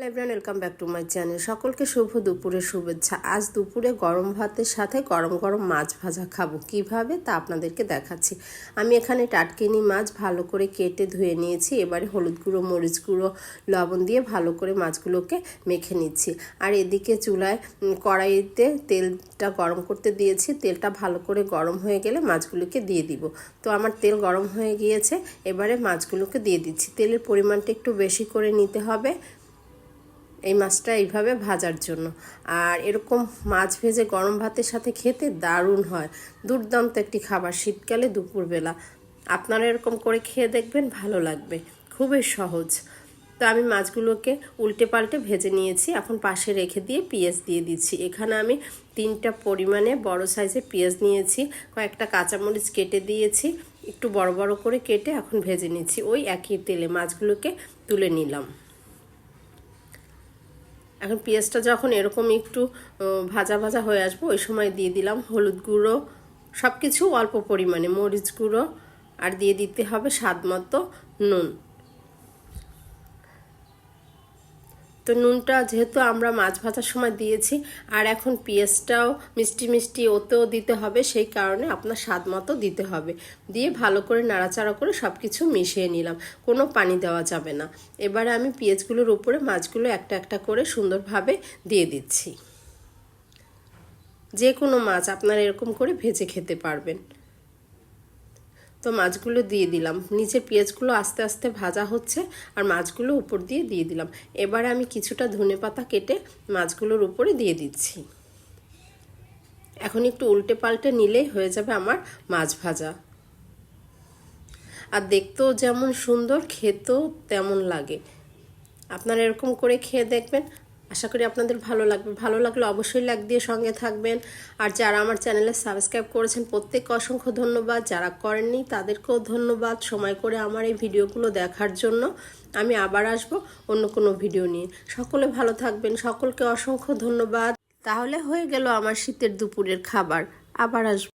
Everyone, welcome back to my channel. সকলকে শুভ দুপুরের শুভেচ্ছা। আজ দুপুরে গরম ভাতের সাথে গরম গরম মাছ ভাজা খাবো, কিভাবে তা আপনাদেরকে দেখাচ্ছি। আমি এখানে টাটকিনি মাছ ভালো করে কেটে ধুয়ে নিয়েছি। এবারে হলুদ গুঁড়ো, মরিচ গুঁড়ো, লবণ দিয়ে ভালো করে মাছগুলোকে মেখে নিচ্ছি। আর এদিকে চুলায় কড়াইতে তেলটা গরম করতে দিয়েছি। তেলটা ভালো করে গরম হয়ে গেলে মাছগুলোকে দিয়ে দিব। তো আমার তেল গরম হয়ে গিয়েছে, এবারে মাছগুলোকে দিয়ে দিচ্ছি। তেলের পরিমাণটা একটু বেশি করে নিতে হবে এই মাছটা এইভাবে ভাজার জন্য। আর এরকম মাছ ভেজে গরম ভাতের সাথে খেতে দারুণ হয়, দুর্দান্ত একটি খাবার শীতকালে দুপুরবেলা। আপনারা এরকম করে খেয়ে দেখবেন, ভালো লাগবে, খুবই সহজ। তো আমি মাছগুলোকে উল্টে পাল্টে ভেজে নিয়েছি। এখন পাশে রেখে দিয়ে পেঁয়াজ দিয়ে দিচ্ছি। এখানে আমি 3টা পরিমাণে বড় সাইজের পেঁয়াজ নিয়েছি, কয়েকটা কাঁচামরিচ কেটে দিয়েছি, একটু বড় বড় করে কেটে এখন ভেজে নিচ্ছি। ওই একই তেলে মাছগুলোকে তুলে নিলাম। এখন পেঁয়াজটা যখন এরকম একটু ভাজা ভাজা হয়ে আসবো, ওই সময় দিয়ে দিলাম হলুদ গুঁড়ো, সব কিছু অল্প পরিমাণে, মরিচ গুঁড়ো, আর দিয়ে দিতে হবে স্বাদ মতো নুন। তো নুনটা যেহেতু আমরা মাছ ভাজার সময় দিয়েছি, আর এখন পেঁয়াজটাও মিষ্টি মিষ্টি ওতেও দিতে হবে, সেই কারণে আপনার স্বাদ মতো দিতে হবে। দিয়ে ভালো করে নাড়াচাড়া করে সব কিছু মিশিয়ে নিলাম, কোনো পানি দেওয়া যাবে না। এবারে আমি পেঁয়াজগুলোর উপরে মাছগুলো একটা একটা করে সুন্দরভাবে দিয়ে দিচ্ছি। যে কোনো মাছ আপনারা এরকম করে ভেজে খেতে পারবেন। তো মাছগুলো দিয়ে দিলাম, নিচের পেঁয়াজগুলো আস্তে আস্তে ভাজা হচ্ছে, আর মাছগুলো উপর দিয়ে দিলাম। এবার আমি কিছুটা ধনেপাতা কেটে মাছগুলোর উপরে দিয়ে দিচ্ছি। এখন একটু উল্টে পাল্টে নিলেই হয়ে যাবে আমার মাছ ভাজা। আর দেখতেও যেমন সুন্দর, খেতেও তেমন লাগে। আপনারা এরকম করে খেয়ে দেখবেন, আশা করি আপনাদের ভালো লাগবে। ভালো লাগলে অবশ্যই লাইক দিয়ে সঙ্গে থাকবেন। আর যারা আমার চ্যানেলে সাবস্ক্রাইব করেছেন প্রত্যেককে অসংখ্য ধন্যবাদ, যারা করেননি তাদেরকেও ধন্যবাদ সময় করে আমার এই ভিডিওগুলো দেখার জন্য। আমি আবার আসব অন্য কোনো ভিডিও নিয়ে। সকলে ভালো থাকবেন, সকলকে অসংখ্য ধন্যবাদ। তাহলে হয়ে গেল আমার শীতের দুপুরের খাবার। আবার আসবো।